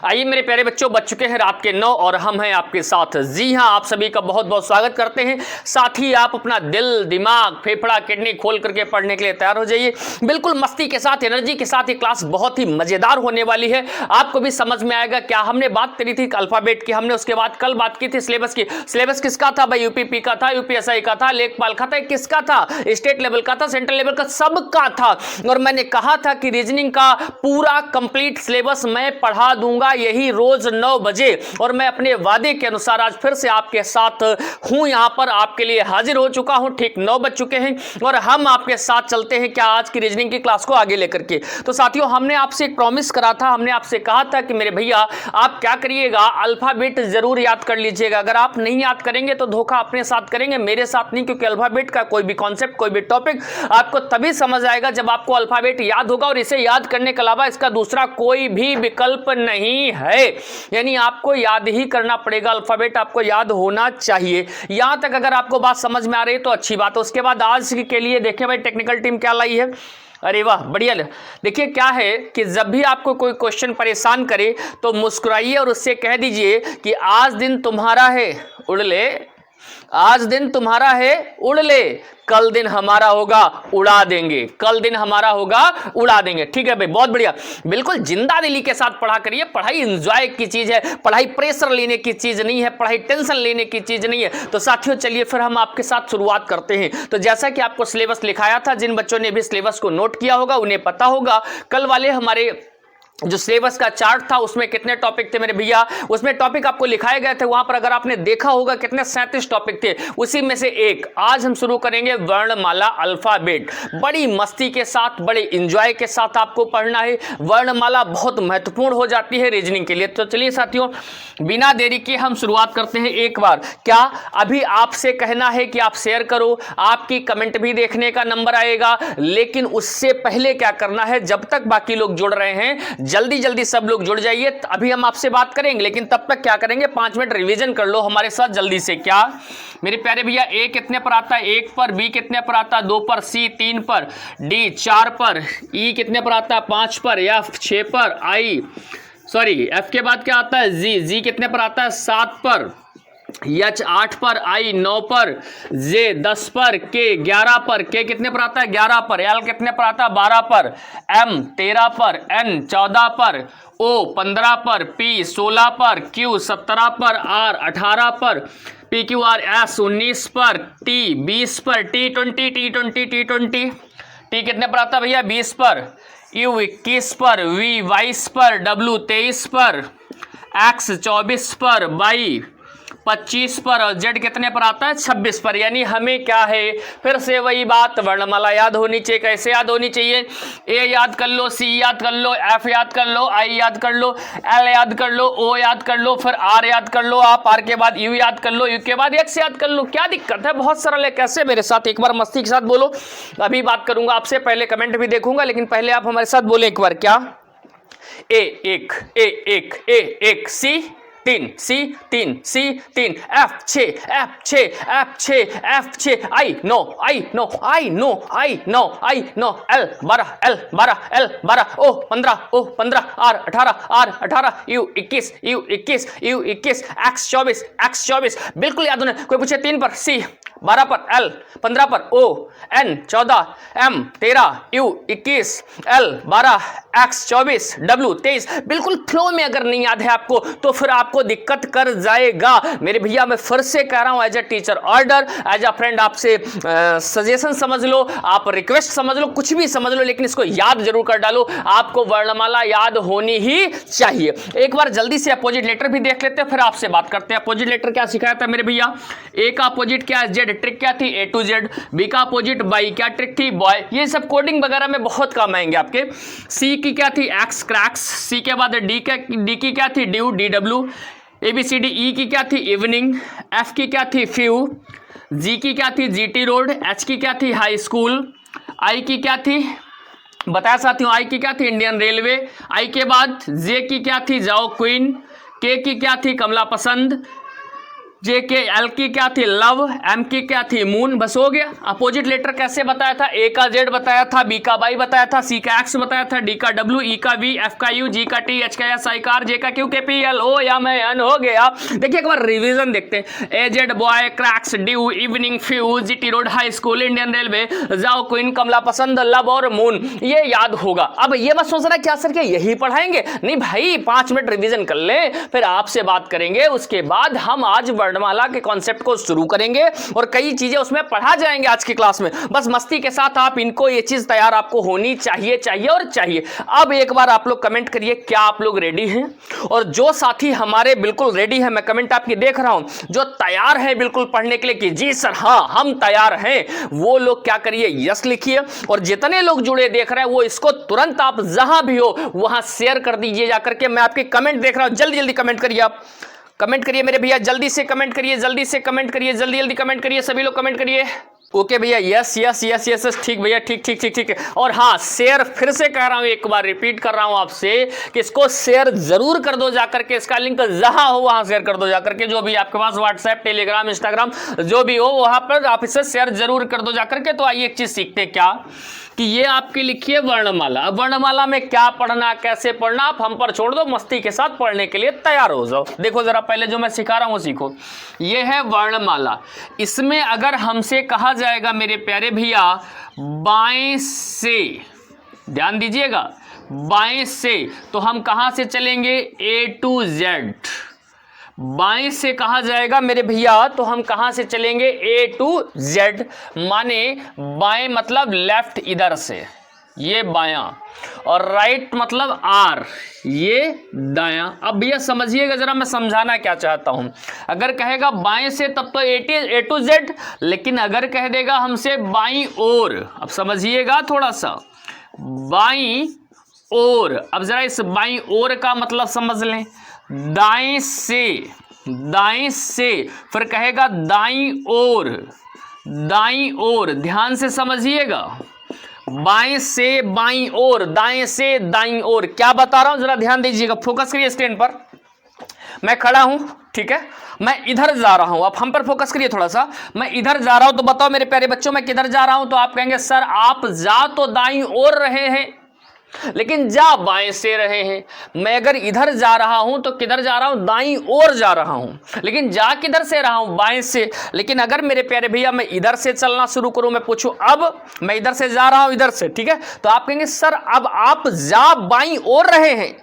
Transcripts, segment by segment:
आइए मेरे प्यारे बच्चों, बज चुके हैं रात के 9 और हम हैं आपके साथ। जी हां, आप सभी का बहुत बहुत स्वागत करते हैं। साथ ही आप अपना दिल, दिमाग, फेफड़ा, किडनी खोल करके पढ़ने के लिए तैयार हो जाइए। बिल्कुल मस्ती के साथ, एनर्जी के साथ ये क्लास बहुत ही मजेदार होने वाली है। आपको भी समझ में आएगा क्या हमने बात करी थी अल्फाबेट की, हमने उसके बाद कल बात की थी सिलेबस की। सिलेबस किसका था भाई? यूपीपी का था, यूपीएसआई का था, लेखपाल का था, किसका था? स्टेट लेवल का था, सेंट्रल लेवल का, सबका था। और मैंने कहा था कि रीजनिंग का पूरा कंप्लीट सिलेबस मैं पढ़ा दूंगा, यही रोज 9 बजे। और मैं अपने वादे के अनुसार आज फिर से आपके साथ हूं, यहां पर आपके लिए हाजिर हो चुका हूं। ठीक 9 बज चुके हैं और हम आपके साथ चलते हैं क्या आज की रीजनिंग की क्लास को आगे लेकर के। तो साथियों, हमने आपसे एक प्रॉमिस करा था, हमने आपसे कहा था कि मेरे भैया आप क्या करिएगा, अल्फाबेट जरूर याद कर लीजिएगा। अगर आप नहीं याद करेंगे तो धोखा अपने साथ करेंगे, मेरे साथ नहीं। क्योंकि अल्फाबेट का कोई भी कॉन्सेप्ट, कोई भी टॉपिक आपको तभी समझ आएगा जब आपको अल्फाबेट याद होगा। और इसे याद करने के अलावा इसका दूसरा कोई भी विकल्प नहीं है, यानी आपको याद ही करना पड़ेगा। अल्फाबेट आपको याद होना चाहिए। यहां तक अगर आपको बात समझ में आ रही है तो अच्छी बात है। उसके बाद आज के लिए देखिए भाई टेक्निकल टीम क्या लाई है। अरे वाह, बढ़िया। देखिए क्या है कि जब भी आपको कोई क्वेश्चन परेशान करे तो मुस्कुराइए और उससे कह दीजिए कि आज दिन तुम्हारा है, उड़ ले। आज दिन तुम्हारा है, उड़ ले। कल दिन हमारा होगा, उड़ा देंगे। कल दिन हमारा होगा, उड़ा देंगे। ठीक है भाई, बहुत बढ़िया। बिल्कुल जिंदा दिली के साथ पढ़ा करिए। पढ़ाई एंजॉय की चीज है, पढ़ाई प्रेशर लेने की चीज नहीं है, पढ़ाई टेंशन लेने की चीज नहीं है। तो साथियों चलिए फिर हम आपके साथ शुरुआत करते हैं। तो जैसा कि आपको सिलेबस लिखाया था, जिन बच्चों ने भी सिलेबस को नोट किया होगा उन्हें पता होगा कल वाले हमारे जो सिलेबस का चार्ट था उसमें कितने टॉपिक थे मेरे भैया। उसमें टॉपिक आपको लिखाए गए थे, वहां पर अगर आपने देखा होगा कितने 37 टॉपिक थे, उसी में से एक आज हम शुरू करेंगे वर्णमाला अल्फाबेट। बड़ी मस्ती के साथ, बड़े इंजॉय के साथ आपको पढ़ना है। वर्णमाला बहुत महत्वपूर्ण हो जाती है रीजनिंग के लिए। तो चलिए साथियों, बिना देरी के हम शुरुआत करते हैं। एक बार क्या अभी आपसे कहना है कि आप शेयर करो, आपकी कमेंट भी देखने का नंबर आएगा। लेकिन उससे पहले क्या करना है, जब तक बाकी लोग जुड़ रहे हैं जल्दी जल्दी सब लोग जुड़ जाइए। अभी हम आपसे बात करेंगे, लेकिन तब तक क्या करेंगे, 5 मिनट रिवीजन कर लो हमारे साथ जल्दी से। क्या मेरे प्यारे भैया, ए कितने पर आता है? 1 पर। बी कितने पर आता है? 2 पर। सी 3 पर। डी 4 पर। ई कितने पर आता है? 5 पर। एफ 6 पर। एफ के बाद क्या आता है? जी कितने पर आता है? 7 पर। एच 8 पर। आई 9 पर। जे 10 पर। के 11 पर। के कितने पर आता है? 11 पर। एल कितने पर आता है? 12 पर। एम 13 पर। एन 14 पर। ओ 15 पर। पी 16 पर। क्यू 17 पर। आर 18 पर। पी क्यू आर एस 19 पर। टी 20 पर। टी 20 टी कितने पर आता है भैया? 20 पर। यू 21 पर। वी 22 पर। डब्ल्यू 23 पर। एक्स 24 पर। वाई 25 पर। और जेड कितने पर आता है? 26 पर। यानी हमें क्या है, फिर से वही बात, वर्णमाला याद होनी चाहिए। कैसे याद होनी चाहिए? ए याद कर लो, सी याद कर लो, एफ याद कर लो, आई याद कर लो, एल याद कर लो, ओ याद कर लो, फिर आर याद कर लो आप, आर के बाद यू याद कर लो, यू के बाद एक्स याद कर लो। क्या दिक्कत है? बहुत सरल है। कैसे? मेरे साथ एक बार मस्ती के साथ बोलो। अभी बात करूंगा आपसे, पहले कमेंट भी देखूंगा, लेकिन पहले आप हमारे साथ बोले एक बार। क्या? A 1 C 3 C 3 C 3 F 6 I no L 12 O 15 R 18 U 21 X 24 बिल्कुल याद होना। कोई पूछे 3 पर सी, 12 पर एल, 15 पर O, N 14, M 13, U 21, L 12, X 24, W 23। बिल्कुल फ्लो में अगर नहीं याद है आपको तो फिर आपको दिक्कत कर जाएगा मेरे भैया। मैं फिर से कह रहा हूं, as a teacher order, as a friend आपसे सजेशन समझ लो, आप रिक्वेस्ट समझ लो, कुछ भी समझ लो, लेकिन इसको याद जरूर कर डालो। आपको वर्णमाला याद होनी ही चाहिए। एक बार जल्दी से अपोजिट लेटर भी देख लेते हैं, फिर आपसे बात करते हैं। अपोजिट लेटर क्या सिखाया था मेरे भैया? ए का अपोजिट क्या है? जेड। ट्रिक क्या थी? ए टू जेड। बी का अपोजिट बाई, क्या ट्रिक थी? बॉय। ये सब कोडिंग वगैरह में बहुत काम आएंगे आपके। सी की क्या थी? X cracks. सी के बाद डी की क्या थी? Due, DW। ABCD। ई की क्या थी? इवनिंग। एफ की क्या थी? फ्यू। जी की क्या थी? GT road. एच की क्या थी? High school. आई की क्या थी? बताया साथियों, आई की क्या थी? Indian railway. आई के बाद जे की क्या थी? जाओ क्वीन। के की क्या थी? कमला पसंद। जे के एल की क्या थी लव, एम की क्या थी मून, बस हो गया। अपोजिट लेटर कैसे बताया था, ए का जेड बताया था, बी का वाई बताया था, सी का एक्स बताया था, डी का डब्ल्यू, ई का वी, एफ का यू, जी का टी, एच का एस, आई का आर, जे का क्यू, के पी एल ओ या मैं एन, हो गया। देखिए एक बार रिवीजन देखते हैं। A Z boy, cracks, dew, evening, fuse, GT road, high school, Indian railway, जाओ क्वीन, कमला पसंद, लव और मून, ये याद होगा। अब ये मत सोचना क्या सर के यही पढ़ाएंगे, नहीं भाई 5 मिनट रिवीजन कर ले, फिर आपसे बात करेंगे। उसके बाद हम आज वर्णमाला के कॉन्सेप्ट को शुरू करेंगे और कई चीजें उसमें पढ़ा जाएंगे आज की क्लास में। बस मस्ती के साथ आप इनको ये चीज तैयार आपको होनी चाहिए चाहिए और चाहिए। अब एक बार आप लोग कमेंट करिए क्या आप लोग रेडी हैं, और जो साथी हमारे बिल्कुल रेडी है, मैं कमेंट आपकी देख रहा हूं, जो तैयार है बिल्कुल पढ़ने के लिए कि जी सर हाँ हम तैयार हैं, वो लोग क्या करिए यस लिखिए। और जितने लोग जुड़े देख रहे हैं वो इसको तुरंत आप जहां भी हो वहां शेयर कर दीजिए जाकर के। मैं आपके कमेंट देख रहा हूं, जल्दी जल्दी कमेंट करिए, आप कमेंट करिए मेरे भैया, जल्दी से कमेंट करिए, जल्दी से कमेंट करिए, जल्दी जल्दी कमेंट करिए, सभी लोग कमेंट करिए। ओके भैया, yes yes yes yes yes, ठीक भैया, ठीक ठीक ठीक ठीक है। और हाँ शेयर, फिर से कह रहा हूं, एक बार रिपीट कर रहा हूं आपसे कि इसको शेयर जरूर कर दो जाकर के, इसका लिंक जहां हो वहां शेयर कर दो जाकर के। जो भी आपके पास व्हाट्सएप, टेलीग्राम, इंस्टाग्राम जो भी हो वहां पर आप इसे शेयर जरूर कर दो जाकर के। तो आइए एक चीज सीखते हैं क्या कि ये आपकी लिखिए वर्णमाला। अब वर्णमाला में क्या पढ़ना, कैसे पढ़ना, आप हम पर छोड़ दो, मस्ती के साथ पढ़ने के लिए तैयार हो जाओ। देखो जरा पहले जो मैं सिखा रहा हूं सीखो। ये है वर्णमाला। इसमें अगर हमसे कहा जाएगा मेरे प्यारे भैया बाएं से, ध्यान दीजिएगा बाएं से, तो हम कहां से चलेंगे ए टू जेड। बाएं से कहा जाएगा मेरे भैया तो हम कहां से चलेंगे ए टू जेड, माने बाएं मतलब लेफ्ट इधर से, ये बायां, और राइट मतलब आर, ये दायां। अब भैया समझिएगा जरा, मैं समझाना क्या चाहता हूं। अगर कहेगा बाएं से तब तो ए टू जेड, लेकिन अगर कह देगा हमसे बाईं ओर, अब समझिएगा थोड़ा सा, बाईं ओर। अब जरा इस बाईं ओर का मतलब समझ लें, दाएं से, दाएं से, फिर कहेगा दाईं ओर, दाईं ओर, ध्यान से समझिएगा, बाएं से बाईं ओर, दाएं से दाईं ओर। क्या बता रहा हूं जरा ध्यान दीजिएगा, फोकस करिए स्क्रीन पर। मैं खड़ा हूं, ठीक है, मैं इधर जा रहा हूं, आप हम पर फोकस करिए थोड़ा सा। मैं इधर जा रहा हूं, तो बताओ मेरे प्यारे बच्चों मैं किधर जा रहा हूं, तो आप कहेंगे सर आप जा तो दाईं ओर रहे हैं लेकिन जा बाएं से रहे हैं। मैं अगर इधर जा रहा हूं तो किधर जा रहा हूं, दाईं ओर जा रहा हूं, लेकिन जा किधर से रहा हूं, बाएं से। लेकिन अगर मेरे प्यारे भैया मैं इधर से चलना शुरू करूं, मैं पूछूं अब मैं इधर से जा रहा हूं इधर से, ठीक है, तो आप कहेंगे सर अब आप जा बाईं ओर रहे हैं,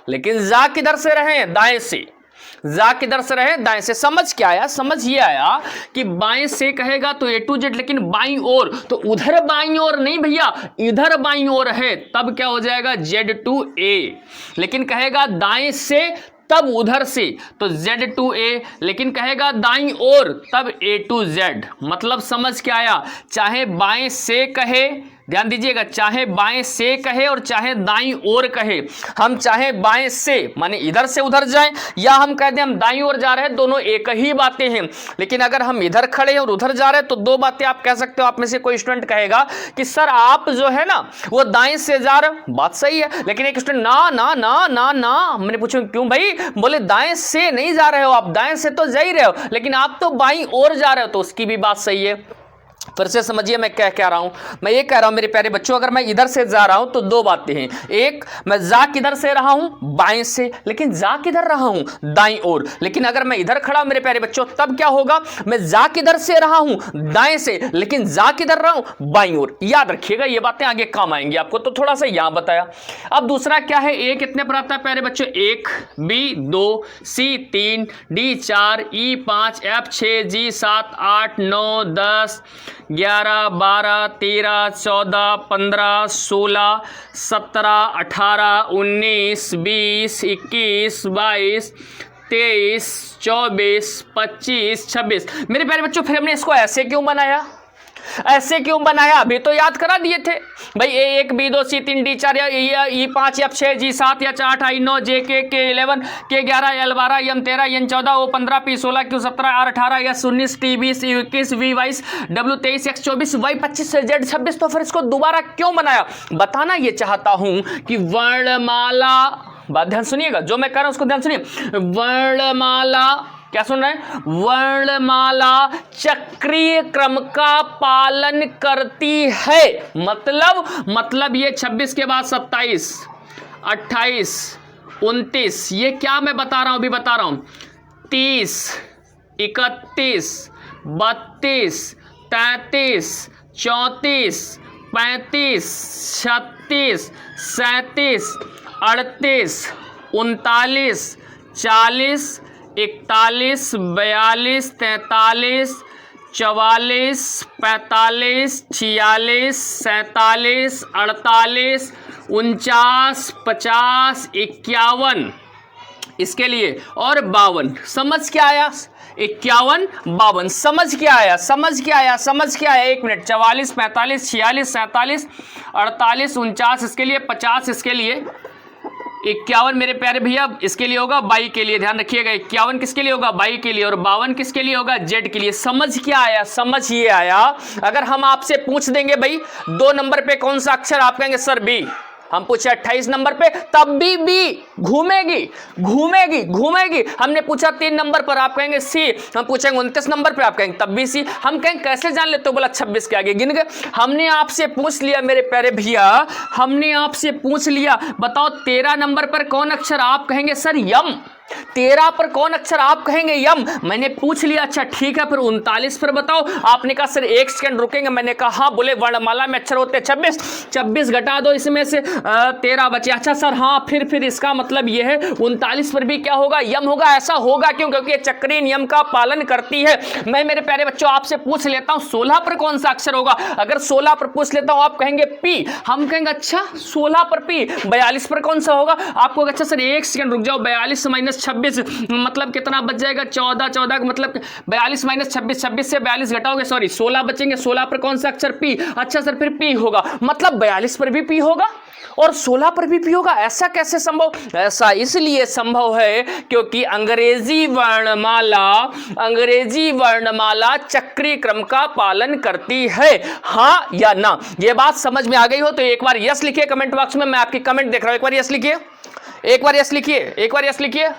लेकिन जा किधर से रहे हैं, दाएं से। जा किधर से रहे, दाएं से। समझ क्या आया, समझ ये आया कि बाएं से कहेगा तो ए टू जेड, लेकिन बाईं ओर तो उधर बाईं ओर नहीं भैया, इधर बाईं ओर है, तब क्या हो जाएगा जेड टू ए। लेकिन कहेगा दाएं से तब उधर से, तो जेड टू ए, लेकिन कहेगा दाईं ओर तब ए टू जेड। मतलब समझ क्या आया, चाहे बाएं से कहे, ध्यान दीजिएगा, चाहे बाएं से कहे और चाहे दाईं ओर कहे, हम चाहे बाएं से माने इधर से उधर जाएं, या हम कह दें हम दाईं ओर जा रहे हैं, दोनों एक ही बातें हैं। लेकिन अगर हम इधर खड़े हैं और उधर जा रहे हैं तो दो बातें आप कह सकते हो। आप में से कोई स्टूडेंट कहेगा कि सर आप जो है ना वो दाएं से जा रहे हो, बात सही है, लेकिन एक स्टूडेंट ना ना ना ना ना, मैंने पूछा क्यों भाई, बोले दाएं से नहीं जा रहे हो आप, दाएं से तो जा ही रहे हो, लेकिन आप तो बाईं ओर जा रहे हो, तो उसकी भी बात सही है। फिर से समझिए मैं क्या कह रहा हूं, मैं ये कह रहा हूं मेरे प्यारे बच्चों, अगर मैं इधर से जा रहा हूं तो दो बातें हैं। एक, मैं जा किधर से रहा हूं, बाएं से, लेकिन जा किधर रहा हूं, दाईं ओर। लेकिन अगर मैं इधर खड़ा हूं मेरे प्यारे बच्चों, तब क्या होगा, मैं जा किधर से रहा हूं, दाएं से, लेकिन जा किधर रहा हूं, बाईं ओर। याद रखिएगा ये बातें आगे काम आएंगी आपको, तो थोड़ा सा यहां बताया। अब दूसरा क्या है, ए कितने पर आता है प्यारे बच्चों, 1, बी 2, सी 3, डी 4, ई 5, एफ 6, जी 7, 8, 9, 10, 11, 12, 13, 14, 15, 16, 17, 18, 19, 20, 21, 22, 23, 24, 25, 26। मेरे प्यारे बच्चों फिर हमने इसको ऐसे क्यों बनाया, ऐसे क्यों बनाया, अभी तो याद करा दिए थे भाई, A1 B2 C3 D4 या E5 F6 G7 H8 I9 JK K11 K11 L12 M13 N14 O15 P16 Q17 R18 S19 T20 U21 V22 W23 X24 Y25 Z26। तो फिर इसको दोबारा क्यों बनाया, बताना ये चाहता हूं कि वर्णमाला, बात ध्यान सुनिएगा, जो मैं कह रहा हूं उसको ध्यान सुनिए, वर्णमाला क्या सुन रहे हैं? वर्णमाला चक्रीय क्रम का पालन करती है। मतलब ये 26 के बाद 27, 28, 29, ये क्या मैं बता रहा हूं, अभी बता रहा हूं, 30, 31, 32, 33, 34, 35, 36, 37, 38, 39, 40, 41, 42, 43, 44, 45, 46, 47, 48, 49, 50, 51 इसके लिए, और 52। समझ क्या आया? 51, 52 समझ क्या आया? समझ क्या आया? समझ क्या आया? 1 मिनट। 44, 45, 46, 47, 48, 49 इसके लिए, 50 इसके लिए, 51 मेरे प्यारे भैया इसके लिए होगा, 22 के लिए ध्यान रखिएगा। 51 किसके लिए होगा? 22 के लिए, और 52 किसके लिए होगा? जेड के लिए। समझ क्या आया? समझ ये आया, अगर हम आपसे पूछ देंगे भाई 2 नंबर पे कौन सा अक्षर, आप कहेंगे सर बी। हम पूछे 28 नंबर पे, तब भी बी घूमेगी घूमेगी घूमेगी। हमने पूछा 3 नंबर पर, आप कहेंगे सी। हम पूछेंगे 29 नंबर पे, आप कहेंगे तब भी सी। हम कहेंगे कैसे जान लेते हो? बोला 26 के आगे गिन गए। हमने आपसे पूछ लिया मेरे प्यारे भैया, हमने आपसे पूछ लिया, बताओ 13 नंबर पर कौन अक्षर, आप कहेंगे सर यम। 13 पर कौन अक्षर, आप कहेंगे यम। मैंने पूछ लिया, अच्छा ठीक है, फिर 39 पर बताओ। आपने कहा सर 1 सेकंड रुकेंगे। मैंने कहा हाँ, बोले वर्णमाला में अक्षर होते 26, 26 घटा दो इसमें से 13 बचे। अच्छा सर हाँ, फिर इसका मतलब यह है 39 पर भी क्या होगा? यम होगा। ऐसा होगा क्यों? क्योंकि चक्रीय नियम का पालन करती है। मैं मेरे प्यारे बच्चों आपसे पूछ लेता हूं 16 पर कौन सा अक्षर होगा। अगर 16 पर पूछ लेता हूं, आप कहेंगे पी। हम कहेंगे अच्छा 16 पर पी। 42 पर कौन सा होगा? आपको अच्छा सर 1 सेकंड रुक जाओ, 42 माइनस 26 मतलब कितना बच जाएगा? 14 मतलब 42 माइनस 26, 26 से 42 घटाओगे, सॉरी 16 बचेंगे। 16 पर कौन सा अक्षर? पी। अच्छा सर फिर पी होगा, मतलब 42 पर भी पी होगा और 16 पर भी पी होगा। ऐसा कैसे संभव? ऐसा इसलिए संभव है क्योंकि अंग्रेजी वर्णमाला चक्रीय क्रम का पालन करती है। हाँ या ना? ये बात समझ में आ गई हो तो एक बार यस लिखिए कमेंट बॉक्स में। मैं आपकी कमेंट देख रहा हूं, एक बार यस लिखिए, एक बार यस लिखिए, एक बार यस लिखिए।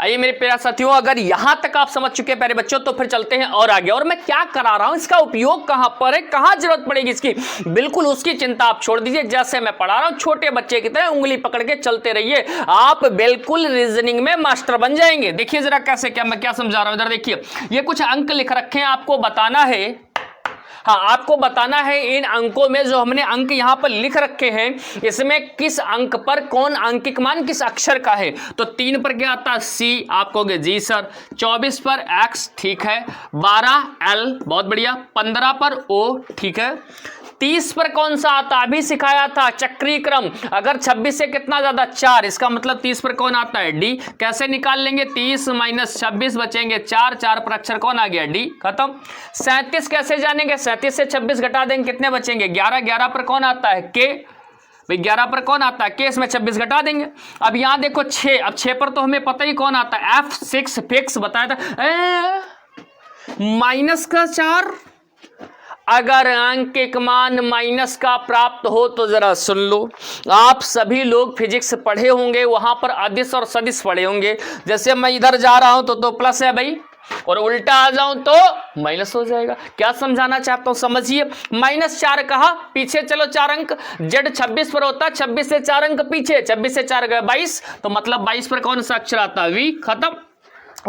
आइए मेरे प्यारे साथियों, अगर यहां तक आप समझ चुके हैं प्यारे बच्चों, तो फिर चलते हैं और आगे। और मैं क्या करा रहा हूं, इसका उपयोग कहां पर है, कहां जरूरत पड़ेगी इसकी, बिल्कुल उसकी चिंता आप छोड़ दीजिए। जैसे मैं पढ़ा रहा हूं छोटे बच्चे की तरह उंगली पकड़ के चलते रहिए, आप बिल्कुल रीजनिंग में मास्टर बन जाएंगे। देखिए जरा कैसे, क्या मैं क्या समझा रहा हूं, इधर देखिए। ये कुछ अंक लिख रखे हैं, आपको बताना है, हाँ आपको बताना है इन अंकों में, जो हमने अंक यहां पर लिख रखे हैं, इसमें किस अंक पर कौन अंकिक मान किस अक्षर का है। तो 3 पर क्या आता है? सी। आप कहोगे जी सर। 24 पर एक्स, ठीक है। 12 एल, बहुत बढ़िया। 15 पर ओ, ठीक है। 30 पर कौन सा आता? अभी सिखाया था चक्रीय क्रम। अगर 26 से कितना ज्यादा? 4, इसका मतलब 30 पर कौन आता है? डी। कैसे निकाल लेंगे? 30 माइनस 26 बचेंगे 4, 4 पर अक्षर कौन आ गया? डी। खत्म। 37 कैसे जानेंगे? 37 से 26 घटा देंगे, कितने बचेंगे? 11, 11 पर कौन आता है? के। भाई 11 पर कौन आता है? के। इसमें 26 घटा देंगे। अब यहां देखो 6, अब 6 पर तो हमें पता ही कौन आता है? F6 फिक्स बताया था। माइनस का 4, अगर अंकिक मान माइनस का प्राप्त हो तो जरा सुन लो। आप सभी लोग फिजिक्स पढ़े होंगे, वहां पर अदिश और सदिश पढ़े होंगे। जैसे मैं इधर जा रहा हूं तो प्लस है भाई, और उल्टा आ जाऊं तो माइनस हो जाएगा। क्या समझाना चाहता हूं समझिए। -4 कहा, पीछे चलो 4 अंक। जेड 26 पर होता, 26 से 4 अंक पीछे, 26 से 4 गए 22, तो मतलब 22 पर कौन सा अक्षर आता है? वी। खत्म।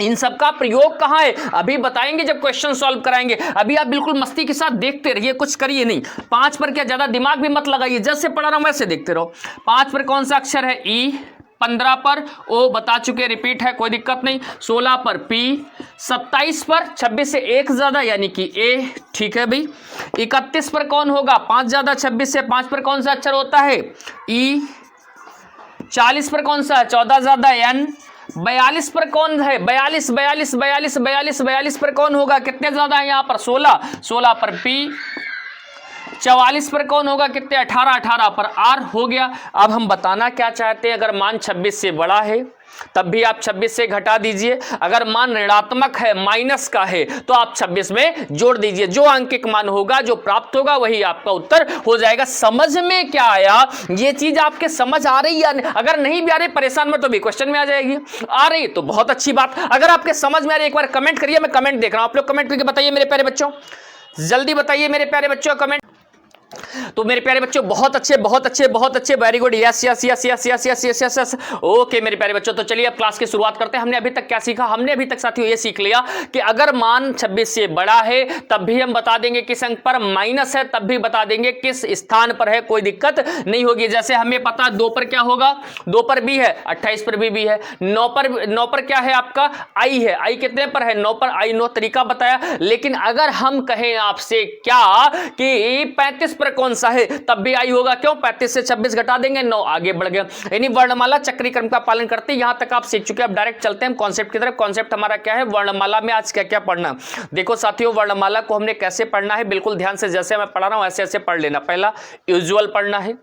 इन सब का प्रयोग कहां है अभी बताएंगे जब क्वेश्चन सॉल्व कराएंगे। अभी आप बिल्कुल मस्ती के साथ देखते रहिए, कुछ करिए नहीं। 5 पर क्या ज्यादा दिमाग भी मत लगाइए, जैसे पढ़ा रहा हूं वैसे देखते रहो। 5 पर कौन सा अक्षर है? ई। 15 पर ओ, बता चुके, रिपीट है, कोई दिक्कत नहीं। 16 पर पी। 27 पर 26 से 1 ज्यादा यानी कि ए, ठीक है भाई। 31 पर कौन होगा? 5 ज्यादा 26 से, 5 पर कौन सा अक्षर होता है? ई। 40 पर कौन सा है? 14 ज्यादा एन। 42 पर कौन है? 42 पर कौन होगा? कितने ज्यादा है यहाँ पर? 16, 16 पर पी। 44 पर कौन होगा, कितने 18, 18 पर R हो गया। अब हम बताना क्या चाहते हैं, अगर मान 26 से बड़ा है तब भी आप 26 से घटा दीजिए, अगर मान ऋणात्मक है, माइनस का है, तो आप 26 में जोड़ दीजिए। जो अंकिक मान होगा, जो प्राप्त होगा, वही आपका उत्तर हो जाएगा। समझ में क्या आया, ये चीज आपके समझ आ रही है? अगर नहीं भी आ रही, परेशान मत, तो भी क्वेश्चन में आ जाएगी। आ रही तो बहुत अच्छी बात। अगर आपके समझ में आ रही, एक बार कमेंट करिए, मैं कमेंट देख रहा हूं, आप लोग कमेंट करके बताइए मेरे प्यारे बच्चों, जल्दी बताइए मेरे प्यारे बच्चों कमेंट। तो मेरे प्यारे बच्चों बहुत अच्छे, बहुत अच्छे, बहुत अच्छे, very good, yes yes yes yes yes yes yes yes yes. Okay मेरे प्यारे बच्चों, तो चलिए अब क्लास की शुरुआत करते हैं। हमने अभी तक क्या सीखा, हमने अभी तक साथियों ये सीख लिया कि अगर मान 26 से बड़ा है तब भी हम बता देंगे किस अंक पर, माइनस है तब भी बता देंगे किस स्थान पर है, कोई दिक्कत नहीं होगी। जैसे हमें पता 2 पर क्या होगा, 2 पर भी है, 28 पर भी है, 9 पर क्या है आपका, आई है, आई कितने पर है, 9 पर, आई 9 तरीका बताया। लेकिन अगर हम कहें आपसे क्या कि 35 पर कौन सा है, तब भी आई होगा। क्यों, 35 से 26 घटा देंगे, 9 आगे बढ़ गया। यानी वर्णमाला चक्रीय क्रम का पालन करते, यहां तक आप सीख चुके हैं। अब डायरेक्ट चलते हैं कॉन्सेप्ट की तरफ। कॉन्सेप्ट हमारा क्या है, वर्णमाला में आज क्या क्या पढ़ना। देखो साथियों, वर्णमाला को हमने कैसे पढ़ना है, बिल्कुल ध्यान से, जैसे मैं पढ़ा रहा हूं ऐसे ऐसे पढ़ लेना। पहला यूजुअल पढ़ना है,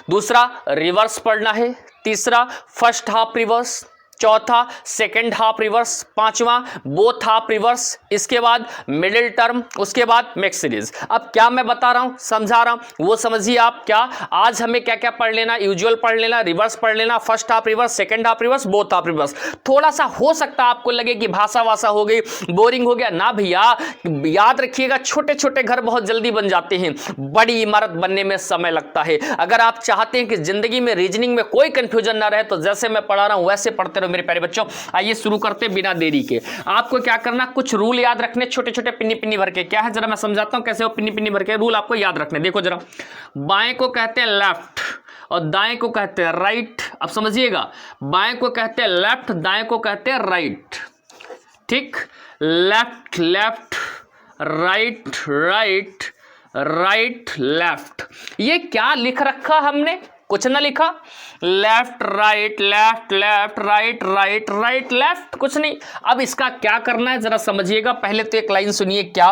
दूसरा रिवर्स पढ़ना है, तीसरा फर्स्ट हाफ रिवर्स, चौथा सेकंड हाफ रिवर्स, पांचवा बोथ हाफ रिवर्स, इसके बाद मिडिल टर्म, उसके बाद मिक्स सीरीज। अब क्या मैं बता रहा हूं, समझा रहा हूं, वो समझिए आप। क्या आज हमें क्या क्या पढ़ लेना, यूजुअल पढ़ लेना, रिवर्स पढ़ लेना, first half reverse, second half reverse, both half reverse. थोड़ा सा हो सकता है आपको लगे कि भाषा वासा हो गई, बोरिंग हो गया ना भैया, याद रखिएगा छोटे छोटे घर बहुत जल्दी बन जाते हैं, बड़ी इमारत बनने में समय लगता है। अगर आप चाहते हैं कि जिंदगी में रीजनिंग में कोई कंफ्यूजन ना रहे, तो जैसे मैं पढ़ा रहा हूं वैसे पढ़ते मेरे प्यारे बच्चों। आइए शुरू करते बिना देरी के। आपको क्या करना, कुछ रूल याद रखने, छोटे छोटे पिन्नी पिन्नी भर के। क्या है जरा मैं समझाता हूं कैसे वो पिन्नी पिन्नी भर के रूल आपको याद रखने। देखो जरा, बाएं को कहते हैं लेफ्ट और दाएं को कहते हैं राइट। अब समझिएगा, बाएं को कहते हैं लेफ्ट, दाएं को कहते हैं राइट। ठीक, left left, right right, right left. ये क्या लिख रखा हमने, कुछ ना लिखा, left right, left left, right right, right left, कुछ नहीं। अब इसका क्या करना है जरा समझिएगा। पहले तो एक लाइन सुनिए, क्या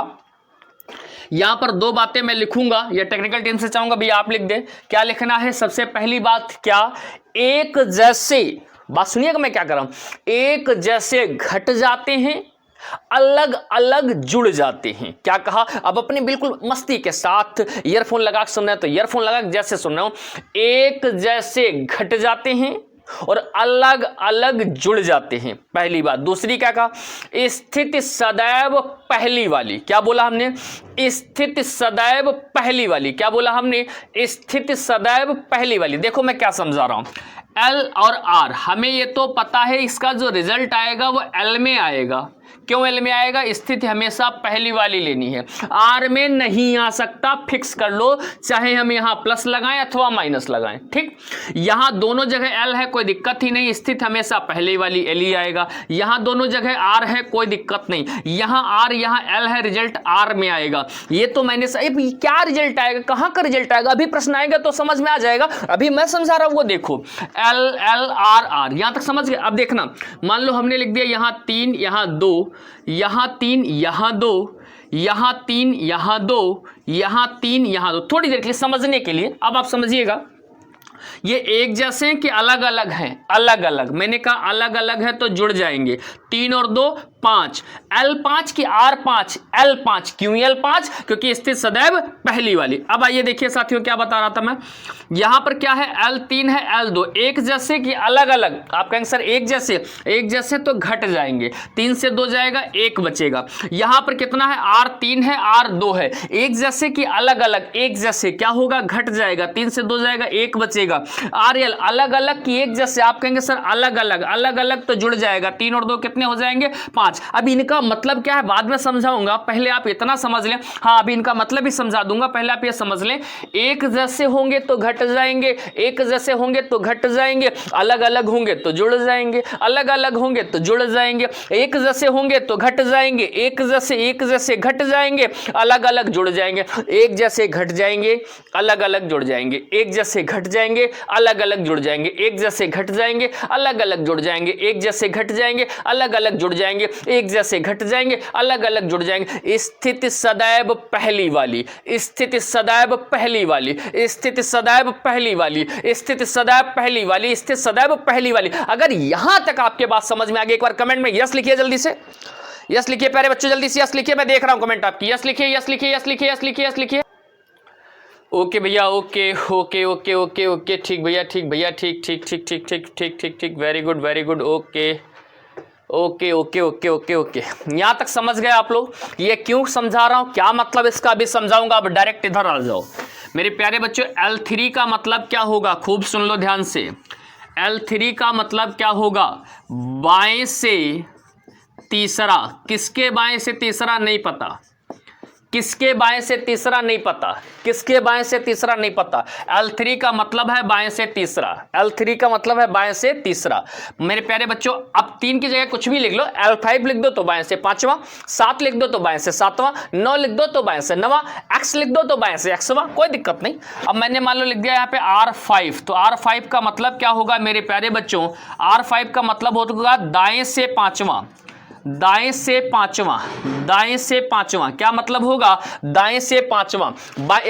यहां पर 2 बातें मैं लिखूंगा, या टेक्निकल टीम से चाहूंगा भैया आप लिख दें। क्या लिखना है, सबसे पहली बात क्या, एक जैसे, बात सुनिएगा मैं क्या कर रहा हूं, एक जैसे घट जाते हैं, अलग अलग जुड़ जाते हैं। क्या कहा, अब अपने बिल्कुल मस्ती के साथ ईयरफोन लगा के सुन रहे हैं तो ईयरफोन लगा के जैसे सुन रहा हूं, एक जैसे घट जाते हैं और अलग अलग जुड़ जाते हैं, पहली बात। दूसरी क्या कहा, स्थिति सदैव पहली वाली। क्या बोला हमने, स्थिति सदैव पहली वाली। क्या बोला हमने, स्थिति सदैव पहली वाली। देखो मैं क्या समझा रहा हूं, L और R, हमें ये तो पता है इसका जो रिजल्ट आएगा वो L में आएगा। क्यों L में आएगा, स्थिति हमेशा पहली वाली लेनी है, R में नहीं आ सकता, फिक्स कर लो, चाहे हम यहां प्लस लगाएं अथवा माइनस लगाएं। ठीक, यहां दोनों जगह L है, कोई दिक्कत ही नहीं, स्थिति हमेशा पहली वाली L ही आएगा। यहां दोनों जगह R है, कोई दिक्कत नहीं, यहां R यहां L है, रिजल्ट R में आएगा। ये तो मैंने क्या रिजल्ट आएगा, कहां का रिजल्ट आएगा, अभी प्रश्न आएगा तो समझ में आ जाएगा, अभी मैं समझा रहा हूं वो देखो, L L R R, यहां तक समझ गए। अब देखना, मान लो हमने लिख दिया यहां 3 यहां 2, यहां 3 यहां 2, यहां 3 यहां 2, यहां 3 यहां 2, थोड़ी देर के लिए समझने के लिए। अब आप समझिएगा, ये एक जैसे हैं कि अलग अलग हैं, अलग अलग, मैंने कहा अलग अलग है तो जुड़ जाएंगे। 3 और 2 5, L5 की R5, L5, क्यों L5, क्योंकि स्थिति सदैव पहली वाली। अब आइए देखिए साथियों, क्या बता रहा था मैं, यहां पर क्या है, L3 है, L2, एक जैसे कि अलग अलग। आप कहेंगे सर एक जैसे तो घट जाएंगे, 3 से 2 जाएगा, 1 बचेगा। यहां पर कितना है, R3 है, R2 है, एक जैसे कि अलग अलग, एक जैसे क्या होगा, घट जाएगा, 3 से 2 जाएगा, 1 बचेगा। RL अलग अलग की एक जैसे, आप कहेंगे सर अलग अलग तो जुड़ जाएगा, 3 और 2 कितने हो जाएंगे, 5। अब इनका मतलब क्या है बाद में समझाऊंगा, पहले आप इतना समझ लें। हाँ, अभी इनका मतलब भी समझा दूंगा, पहले आप ये समझ लें, एक जैसे होंगे तो घट जाएंगे, एक जैसे होंगे तो घट जाएंगे, अलग अलग होंगे तो जुड़ जाएंगे, अलग अलग होंगे तो जुड़ जाएंगे, एक जैसे होंगे तो घट जाएंगे, एक जैसे घट जाएंगे, अलग अलग जुड़ जाएंगे, एक जैसे घट जाएंगे, अलग अलग जुड़ जाएंगे, एक जैसे घट जाएंगे, जाएंगे, अलग अलग जुड़ जाएंगे, एक जैसे घट जाएंगे, अलग अलग जुड़ जाएंगे, एक जैसे घट जाएंगे, अलग अलग जुड़ जाएंगे, एक जैसे घट जाएंगे, अलग अलग जुड़ जाएंगे। स्थिति सदैव पहली वाली, स्थिति सदैव पहली वाली, स्थिति सदैव पहली वाली, स्थिति सदैव पहली वाली, स्थिति सदैव पहली वाली। अगर यहां तक आपके बात समझ में आ गई, एक बार कमेंट में यस लिखिए, जल्दी से यस लिखिए प्यारे बच्चों, जल्दी से यस लिखिए, मैं देख रहा हूं कमेंट आपकी। यस लिखिए, यस लिखिए, यस लिखिए, यस लिखिए, यस लिखिए। ओके भैया, okay okay okay okay okay, ठीक भैया, ठीक भैया, ठीक ठीक ठीक ठीक ठीक ठीक ठीक ठीक, very good very good, okay okay okay okay okay okay. यहाँ तक समझ गए आप लोग? ये क्यों समझा रहा हूँ, क्या मतलब इसका अभी समझाऊंगा। अब डायरेक्ट इधर आ जाओ मेरे प्यारे बच्चों। L3 का मतलब क्या होगा, खूब सुन लो ध्यान से। L3 का मतलब क्या होगा, बाएं से तीसरा। किसके बाएं से तीसरा नहीं पता, किसके बाएं से तीसरा नहीं पता, किसके बाएं से तीसरा नहीं पता। L3 का मतलब है बाएं से तीसरा, L3 का मतलब है बाएं से तीसरा। मेरे प्यारे बच्चों, अब 3 की जगह कुछ भी लिख लो। L5 लिख दो तो बाएं से 5वां, 7 लिख दो तो बाएं से 7वां, 9 लिख दो तो बाएं से 9वां, X लिख दो तो बाएं से Xवां, कोई दिक्कत नहीं। अब मैंने मान लो लिख दिया यहाँ पे R5, तो R5 का मतलब क्या होगा मेरे प्यारे बच्चों, R5 का मतलब होगा दाएं से 5वां, दाएं से 5वां, दाएं से 5वां। क्या मतलब होगा, दाएं से 5वां।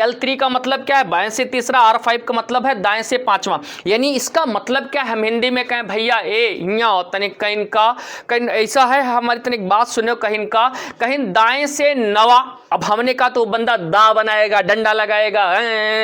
L3 का मतलब क्या है, बाएं से तीसरा। R5 का मतलब है दाएं से 5वां। यानी इसका मतलब क्या है, हम हिंदी में कहें भैया तनिक कहीं का कहीं ऐसा है, हमारी तनिक बात सुनो, कहीं का कहीं दाएं से 9वां। अब हमने कहा तो बंदा दा बनाएगा, डंडा लगाएगा,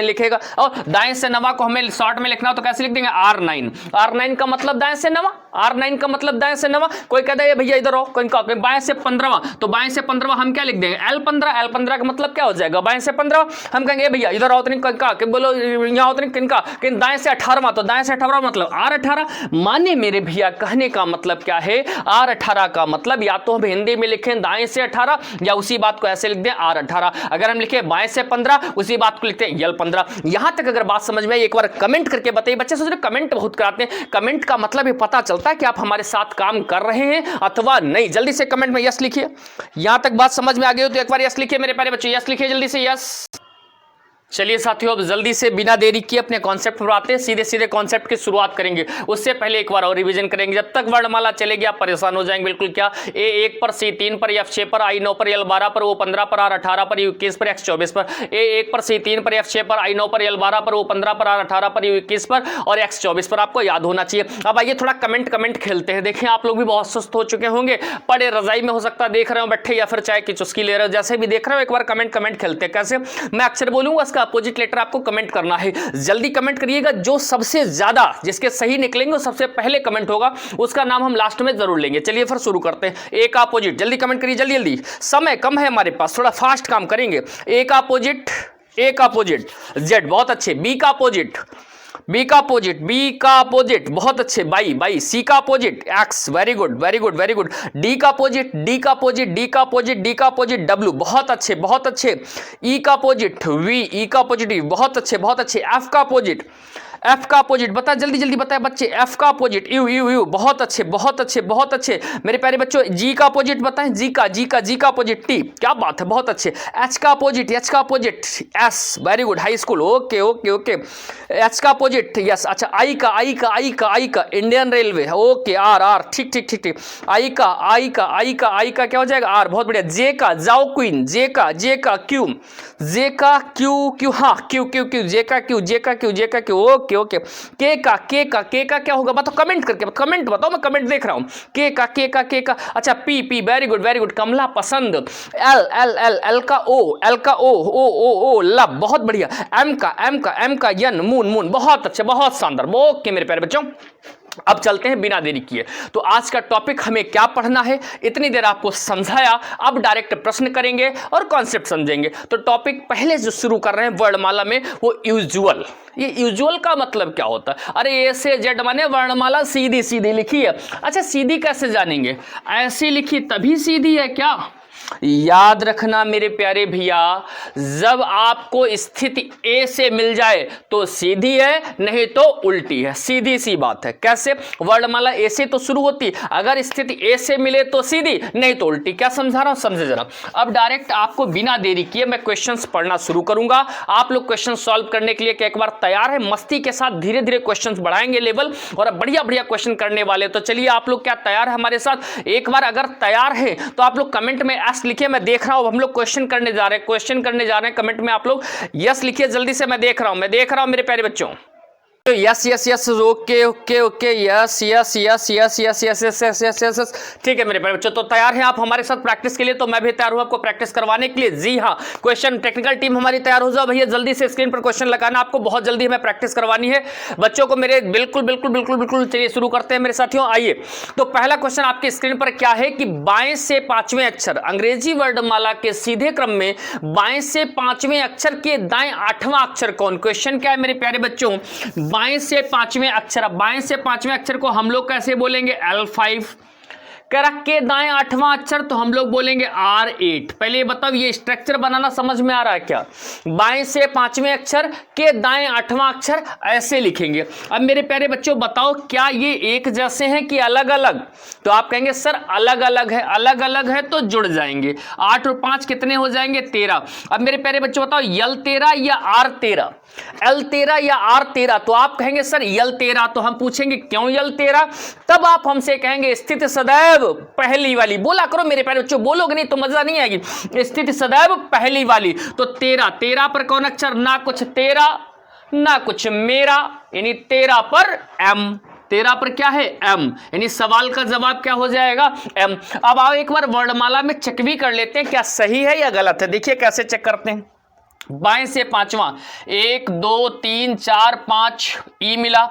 लिखेगा। और दाएं से 9वां को हमें शॉर्ट में लिखना हो तो कैसे लिख देंगे, R9। R9 का मतलब दाएं से 9वां, R9 का मतलब दाएं से 9वां। कोई कहता है भैया इधर आओ, कहीं बाएं से 15वां, तो बाएं से 15वां हम क्या लिख देंगे, L15। L15 का मतलब क्या हो जाएगा, बाएं से 15वां। हम कहेंगे भैया इधर आओ, तो बोलो यहाँ आओ, तो दाएं से 18वां, तो दाएं से 18वां मतलब R18। माने मेरे भैया कहने का मतलब क्या है, R18 का मतलब या तो हम हिंदी में लिखें दाएं से 18, या उसी बात को ऐसे लिख दें R18। अगर हम लिखे बाएं से 15, उसी बात को लिखते हैं L15। यहां तक अगर बात समझ में आई, एक बार कमेंट करके बताइए। बच्चे सोच रहे कमेंट बहुत कराते हैं, कमेंट का मतलब ये पता चलता है कि आप हमारे साथ काम कर रहे हैं अथवा नहीं। जल्दी से कमेंट में यस लिखिए। यहां तक बात समझ में आ गई हो तो एक बार यस लिखिए मेरे प्यारे बच्चों, यस लिखिए जल्दी से, यस। चलिए साथियों, अब जल्दी से बिना देरी किए अपने कॉन्सेप्ट पर आते हैं, सीधे सीधे कॉन्सेप्ट की शुरुआत करेंगे। उससे पहले एक बार और रिवीजन करेंगे। जब तक वर्णमाला चलेगी आप परेशान हो जाएंगे बिल्कुल। क्या A1 पर, C3 पर, F6 पर, I9 पर, L12 पर, O15 पर, R18 पर, U21 पर, X24 पर, A1 पर, C3 पर, F6 पर, I9 पर, L12 पर, O15 पर, R18 पर, U21 पर और X24 पर। आपको याद होना चाहिए। अब आइए थोड़ा कमेंट खेलते हैं। देखिए आप लोग भी बहुत सुस्त हो चुके होंगे, पड़े रजाई में हो सकता है देख रहे हो बैठे, या फिर चाय की चुस्की ले रहे हो, जैसे भी देख रहे हो। एक बार कमेंट खेलते हैं। कैसे, मैं अक्षर बोलूंगा, उसका अपोजिट लेटर आपको कमेंट करना है। जल्दी कमेंट करिएगा। जो सबसे ज्यादा जिसके सही निकलेंगे सबसे पहले कमेंट होगा, उसका नाम हम लास्ट में जरूर लेंगे। चलिए फिर शुरू करते हैं। ए का अपोजिट, जल्दी कमेंट करिए, जल्दी जल्दी, समय कम है हमारे पास, थोड़ा फास्ट काम करेंगे। ए का अपोजिट, ए का अपोजिट Z, बहुत अच्छे। बी का अपोजिट, बी का अपोजिट, बी का अपोजिट, बहुत अच्छे, बाई। सी का opposite X, very good very good very good. D का अपोजिट, डी का अपोजिट, डी का अपोजिट, डी का अपोजिट W, बहुत अच्छे बहुत अच्छे। ई का अपोजिट V, ई का अपोजिट V, बहुत अच्छे बहुत अच्छे। एफ का अपोजिट, एफ का अपोजिट बता, जल्दी जल्दी बताए बच्चे। एफ का अपोजिट यू, बहुत अच्छे बहुत अच्छे बहुत अच्छे मेरे प्यारे बच्चों। जी का अपोजिट बताएं, जी का अपोजिट T, क्या बात है, बहुत अच्छे। एच का अपोजिट, एच का opposite S, very good, high school, okay okay okay. H का अपोजिट यस, अच्छा। आई का इंडियन रेलवे, ओके। आर, ठीक। आई का क्या हो जाएगा, R, बहुत बढ़िया। जे का जाओ क्वीन, जे का क्यू, हाँ क्यू, जे का क्यू, ओके। के का क्या होगा बताओ, कमेंट करके कमेंट बताओ, मैं कमेंट देख रहा हूं। के का अच्छा। पी, वेरी गुड, कमला पसंद। एल का ओ, लव, बहुत बढ़िया। एम का यन, मून, बहुत अच्छा, बहुत शानदार, ओके मेरे प्यारे बच्चों। अब चलते हैं बिना देरी किए। तो आज का टॉपिक हमें क्या पढ़ना है, इतनी देर आपको समझाया, अब डायरेक्ट प्रश्न करेंगे और कॉन्सेप्ट समझेंगे। तो टॉपिक पहले जो शुरू कर रहे हैं वर्णमाला में, वो यूजुअल। ये यूजुअल का मतलब क्या होता है, अरे ए से जेड माने वर्णमाला सीधी लिखी है। अच्छा सीधी कैसे जानेंगे, ऐसी लिखी तभी सीधी है क्या, याद रखना मेरे प्यारे भैया, जब आपको स्थिति ए से मिल जाए तो सीधी है, नहीं तो उल्टी है, सीधी सी बात है। कैसे? वर्णमाला ए से तो शुरू होती, अगर स्थिति ए से मिले तो सीधी, नहीं तो उल्टी। क्या समझा रहा हूं? समझे जरा। अब डायरेक्ट आपको बिना देरी किए मैं क्वेश्चंस पढ़ना शुरू करूंगा। आप लोग क्वेश्चन सॉल्व करने के लिए एक बार तैयार है? मस्ती के साथ धीरे धीरे क्वेश्चंस बढ़ाएंगे लेवल, और बढ़िया बढ़िया क्वेश्चन करने वाले। तो चलिए, आप लोग क्या तैयार है हमारे साथ? एक बार अगर तैयार है तो आप लोग कमेंट में एस लिखिए, मैं देख रहा हूं। हम लोग क्वेश्चन करने जा रहे हैं, कमेंट में आप लोग यस लिखिए जल्दी से। मैं देख रहा हूं मेरे प्यारे बच्चों। Yes yes yes, okay okay okay, yes yes yes yes yes yes yes yes yes yes yes. ठीक है मेरे प्यारे बच्चों, तो तैयार हैं आप हमारे साथ प्रैक्टिस के लिए? तो मैं भी तैयार हूं आपको प्रैक्टिस करवाने के लिए। जी हाँ, क्वेश्चन टेक्निकल टीम हमारी तैयार हो जाओ भैया, जल्दी से स्क्रीन पर क्वेश्चन लगाना। आपको बहुत जल्दी हमें प्रैक्टिस करवानी है बच्चों को मेरे। बिल्कुल बिल्कुल बिल्कुल बिल्कुल, चलिए शुरू करते हैं मेरे साथियों। आइए, तो पहला क्वेश्चन आपकी स्क्रीन पर क्या है कि बाएं से पांचवें अक्षर अंग्रेजी वर्णमाला के सीधे क्रम में बाएं से पांचवें अक्षर के दाएं आठवां अक्षर कौन? क्वेश्चन क्या है मेरे प्यारे बच्चों? बाएं से पांचवें अक्षर, बाएं से पांचवें अक्षर को हम लोग कैसे बोलेंगे? L5। करक के दाएं आठवां अक्षर तो हम लोग बोलेंगे R8। पहले ये बताओ, ये स्ट्रक्चर बनाना समझ में आ रहा है क्या? बाएं से पांचवें अक्षर के दाएं आठवां अक्षर ऐसे लिखेंगे। अब मेरे प्यारे बच्चों बताओ, क्या ये एक जैसे हैं कि अलग अलग? तो आप कहेंगे सर अलग अलग है, अलग अलग है तो जुड़ जाएंगे। 8 और 5 कितने हो जाएंगे? 13। अब मेरे प्यारे बच्चों बताओ, L13 या R13? L13 या R13? तो आप कहेंगे सर L13। तो हम पूछेंगे क्यों L13? तब आप हमसे कहेंगे स्थिति सदैव पहली वाली। बोला करो मेरे प्यारे बच्चों, बोलोगे नहीं तो मजा नहीं आएगी। स्थिति सदैव पहली वाली। तो 13 पर कौन अक्षर? ना कुछ तेरा ना कुछ मेरा, यानी 13 पर M। 13 पर क्या है? M, यानी सवाल का जवाब क्या हो जाएगा? M। अब आओ एक बार वर्णमाला में चेक भी कर लेते हैं क्या सही है या गलत है। देखिए कैसे चेक करते हैं। बाएं से पांचवा, 1 2 3 4 5 ई मिला।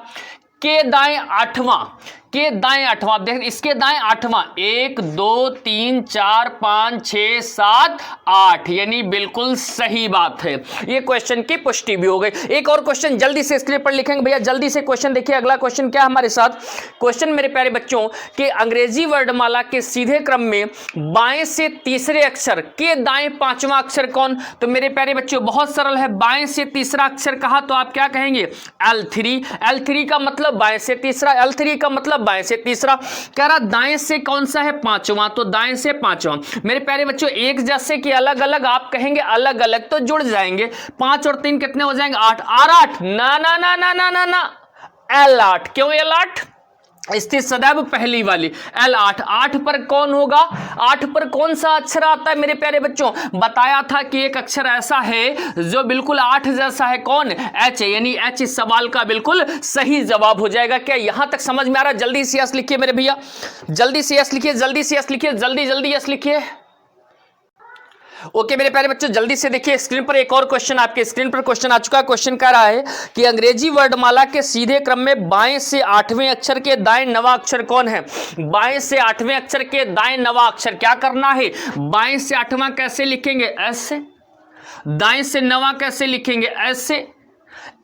के दाएं आठवां, के दाएं आठवां, देख इसके दाएं आठवां, 1 2 3 4 5 6 7 8, यानी बिल्कुल सही बात है। ये क्वेश्चन की पुष्टि भी हो गई। एक और क्वेश्चन जल्दी से स्क्रीन पर लिखेंगे भैया, जल्दी से क्वेश्चन देखिए। अगला क्वेश्चन क्या हमारे साथ? क्वेश्चन मेरे प्यारे बच्चों कि अंग्रेजी वर्णमाला के सीधे क्रम में बाएं से तीसरे अक्षर के दाएं पांचवा अक्षर कौन? तो मेरे प्यारे बच्चों बहुत सरल है। बाएं से तीसरा अक्षर कहा तो आप क्या कहेंगे? L3। L3 का मतलब बाएं से तीसरा, L3 का मतलब बाएं से तीसरा। कह रहा दाएं से कौन सा है? पांचवा, तो दाएं से पांचवा। मेरे प्यारे बच्चों एक जैसे कि अलग अलग, आप कहेंगे अलग अलग तो जुड़ जाएंगे। 5 और 3 कितने हो जाएंगे? 8। R8? ना ना ना ना ना ना ना, L8। क्यों L8? स्थिति सदैव पहली वाली, L8। 8 पर कौन होगा? 8 पर कौन सा अक्षर आता है मेरे प्यारे बच्चों? बताया था कि एक अक्षर ऐसा है जो बिल्कुल 8 जैसा है, कौन? H, यानी H इस सवाल का बिल्कुल सही जवाब हो जाएगा। क्या यहां तक समझ में आ रहा है? जल्दी से यस लिखिए मेरे भैया, जल्दी से यस लिखिए, जल्दी से यस लिखिए, जल्दी जल्दी यस लिखिए। ओके मेरे प्यारे बच्चों जल्दी से देखिए स्क्रीन पर एक और क्वेश्चन, आपके स्क्रीन पर क्वेश्चन आ चुका है। क्वेश्चन कह रहा है कि अंग्रेजी वर्णमाला के सीधे क्रम में बाएं से आठवें अक्षर के दाएं नवा अक्षर कौन है? बाएं से आठवें अक्षर के दाएं नवा अक्षर क्या करना है? बाएं से आठवां कैसे लिखेंगे? ऐसे। दाएं से नवा कैसे लिखेंगे? ऐसे।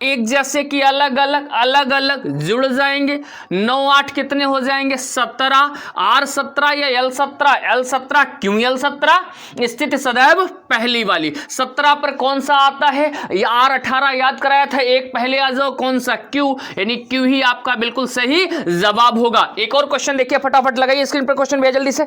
एक जैसे कि अलग अलग, अलग अलग जुड़ जाएंगे। 9 8 कितने हो जाएंगे? 17। R17 या L17? L17। क्यों L17? स्थिति सदैव पहली वाली। 17 पर कौन सा आता है? या R18 याद कराया था, एक पहले आ जाओ, कौन सा? Q, यानी Q ही आपका बिल्कुल सही जवाब होगा। एक और क्वेश्चन देखिए, फटाफट लगाइए स्क्रीन पर क्वेश्चन भैया जल्दी से।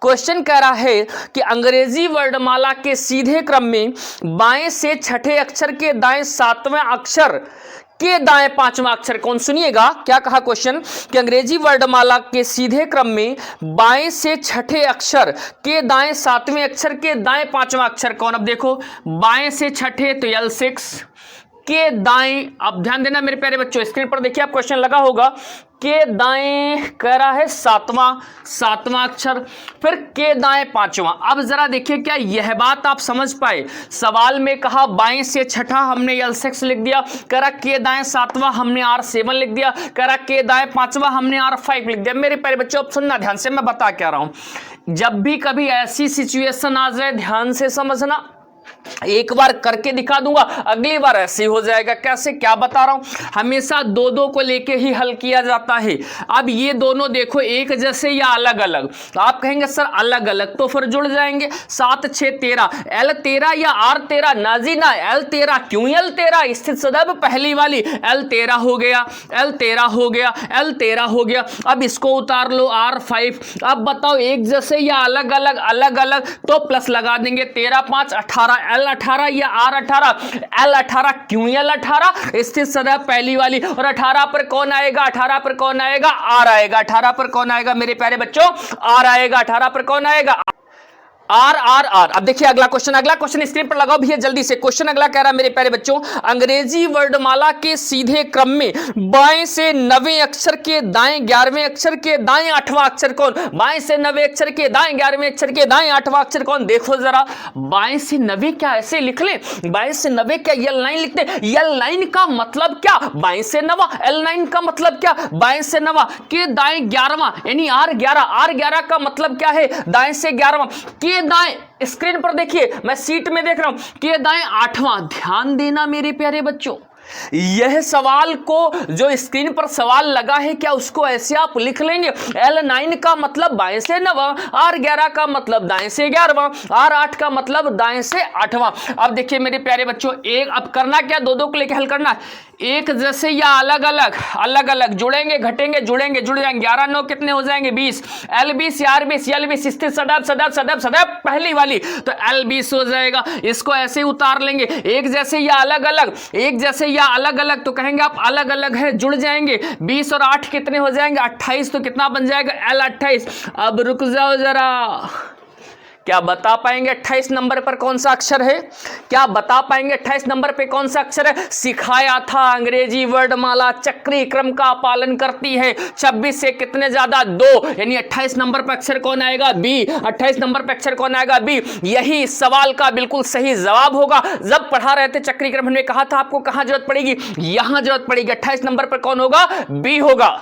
क्वेश्चन कह रहा है कि अंग्रेजी वर्णमाला के सीधे क्रम में बाएं से छठे अक्षर के दाएं सातवें अक्षर के दाएं पांचवा अक्षर कौन? सुनिएगा क्या कहा क्वेश्चन कि अंग्रेजी वर्णमाला के सीधे क्रम में बाएं से छठे अक्षर के दाएं सातवें अक्षर के दाएं पांचवा अक्षर कौन? अब देखो बाएं से छठे तो L6 के दाएं, अब ध्यान देना मेरे प्यारे बच्चों स्क्रीन पर देखिए, आप क्वेश्चन लगा होगा। के दाएं कह रहा है सातवां अक्षर, फिर के दाएं पांचवा। अब जरा देखिए क्या यह बात आप समझ पाए? सवाल में कहा बाएं से छठा हमने L6 लिख दिया, कह रहा के दाएं सातवां हमने R7 लिख दिया, कह रहा के दाएं पांचवा हमने R5 लिख दिया। मेरे प्यारे बच्चों अब सुनना ध्यान से, मैं बता क्या रहा हूं। जब भी कभी ऐसी सिचुएशन आ जाए ध्यान से समझना, एक बार करके दिखा दूंगा, अगली बार ऐसे हो जाएगा। कैसे, क्या बता रहा हूं, हमेशा दो दो को लेके ही हल किया जाता है। अब ये दोनों देखो एक जैसे या अलग अलग, तो आप कहेंगे सर अलग अलग, तो फिर जुड़ जाएंगे। 7 6 13, L 13 या R 13, ना जी ना, L 13। क्यों L 13? स्थित सदैव पहली वाली, L 13 हो गया, L 13 हो गया, L 13 हो गया। अब इसको उतार लो R 5। अब बताओ एक जैसे या अलग अलग? अलग अलग, तो प्लस लगा देंगे। 13 5 18, L 18 या R 18? L 18। क्यों L 18? स्थित सदैव पहली वाली। और 18 पर कौन आएगा? 18 पर कौन आएगा? R आएगा। 18 पर कौन आएगा मेरे प्यारे बच्चों? R आएगा। 18 पर कौन आएगा? R R R. अब देखिए अगला क्वेश्चन स्क्रीन पर लगाओ भैया जल्दी से। क्वेश्चन अगला कह रहा है मेरे प्यारे बच्चों, अंग्रेजी वर्णमाला के सीधे क्रम में बाएं से 9वें अक्षर के दाएं 11वें अक्षर के दाएं 8वां अक्षर कौन? बाएं से 9वें अक्षर के दाएं 11वें अक्षर के दाएं 8वां अक्षर कौन? देखो जरा, बाएं से 9वें क्या ऐसे लिख ले? बाएं से 9वें क्या L9 लिखते? L9 का मतलब क्या? बाएं से 9वां। L9 का मतलब क्या? बाएं से 9वां के दाएं 11वां, यानी R11। R11 का मतलब क्या है? दाएं से 11वां के दाएं। स्क्रीन पर देखिए, मैं सीट में देख रहा हूं, के दाएं 8वां। ध्यान देना मेरे प्यारे बच्चों, यह सवाल को जो स्क्रीन पर सवाल लगा है, क्या उसको ऐसे आप लिख लेंगे? L9 का मतलब बाएं से 9वां, R11 का मतलब दाएं से 11वां, R8 का मतलब दाएं से 8वां। अब देखिए मेरे प्यारे बच्चों, एक अब करना क्या, दो दो को लेकर हल करना है। एक जैसे या अलग अलग? अलग अलग, जुड़ेंगे घटेंगे जुड़ेंगे जुड़ जाएंगे। 11 9 कितने हो जाएंगे? 20। L20 या R20? L20 स्थित सदैव सदैव सदैव सदैव पहली वाली, तो L20 हो जाएगा। इसको ऐसे ही उतार लेंगे। एक जैसे या अलग अलग? एक जैसे या अलग अलग, तो कहेंगे आप अलग अलग है, जुड़ जाएंगे। 20 और 8 कितने हो जाएंगे? 28, तो कितना बन जाएगा? L28। अब रुक जाओ जरा, क्या बता पाएंगे 28 नंबर पर कौन सा अक्षर है? क्या बता पाएंगे 28 नंबर पे कौन सा अक्षर है? सिखाया था, अंग्रेजी वर्णमाला चक्रीय क्रम का पालन करती है। 26 से कितने ज्यादा? 2, यानी 28 नंबर पर अक्षर कौन आएगा? बी। 28 नंबर पर अक्षर कौन आएगा? बी। यही इस सवाल का बिल्कुल सही जवाब होगा। जब पढ़ा रहे थे चक्रीय क्रम, हमने कहा था आपको कहां जरूरत पड़ेगी? यहां जरूरत पड़ेगी। 28 नंबर पर कौन होगा? बी होगा।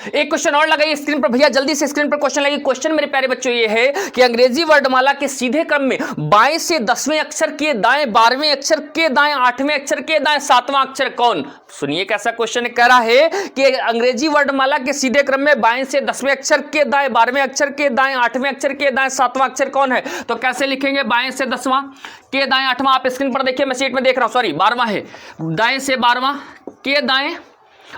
एक क्वेश्चन और लगाइए स्क्रीन पर भैया जल्दी से, स्क्रीन पर क्वेश्चन लगाइए। क्वेश्चन मेरे प्यारे बच्चों ये है कि अंग्रेजी वर्णमाला के सीधे क्रम में बाएं से 10वें अक्षर के दाएं 12वें अक्षर के दाएं 8वें अक्षर के दाएं 7वां अक्षर कौन? सुनिए कैसा क्वेश्चन कह रहा है कि अंग्रेजी वर्णमाला के सीधे क्रम में बाएं से 10वें अक्षर के दाएं 12वें अक्षर के दाएं 8वें अक्षर के दाएं 7वां अक्षर कौन है? तो कैसे लिखेंगे? बाएं से 10वां के दाएं 8वां। आप स्क्रीन पर देखिए, मैं सीट में देख रहा हूं, सॉरी 12वां है। दाएं से 12वां के दाएं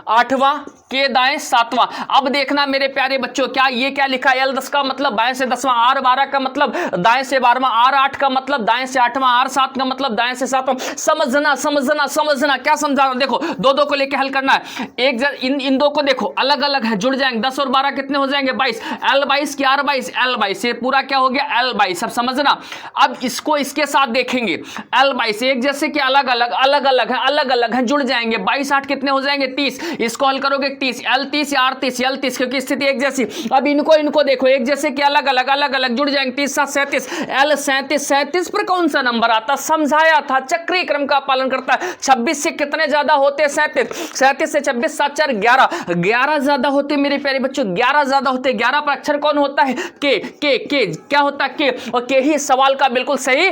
8वां के दाएं 7वां। अब देखना मेरे प्यारे बच्चों, क्या ये क्या लिखा है? L10 का मतलब बाएं से 10वां, R12 का मतलब दाएं से 12वां, R8 का मतलब दाएं से 8वां, R7 का मतलब दाएं से 7वां। समझना समझना समझना, क्या समझा? देखो दो दो को लेके हल करना है। एक इन दो को देखो अलग अलग है, जुड़ जाएंगे। 10 और 12 कितने हो जाएंगे? 22। L22 की R22, L22 ये पूरा क्या हो गया? L22। अब समझना, अब इसको इसके साथ देखेंगे। L22 एक जैसे कि अलग अलग अलग अलग है, अलग अलग है, जुड़ जाएंगे। 22 8 कितने हो जाएंगे? 30। इसको हल करोगे 30, L30 या R30, L30 क्योंकि स्थिति एक जैसी। अब इनको देखो एक जैसे कि अलग अलग अलग अलग, जुड़ जाएंगे। 30 7 37, L37। 37 पर कौन सा नंबर आता? समझाया था, चक्रीय क्रम का पालन करता है। 26 से कितने ज्यादा होते? 37। 37 से 26 7 4 11, 11 ज्यादा होते मेरे प्यारे बच्चों, 11 ज्यादा होते। 11 पर अक्षर कौन होता है? के क्या होता है? के। और के ही सवाल का बिल्कुल सही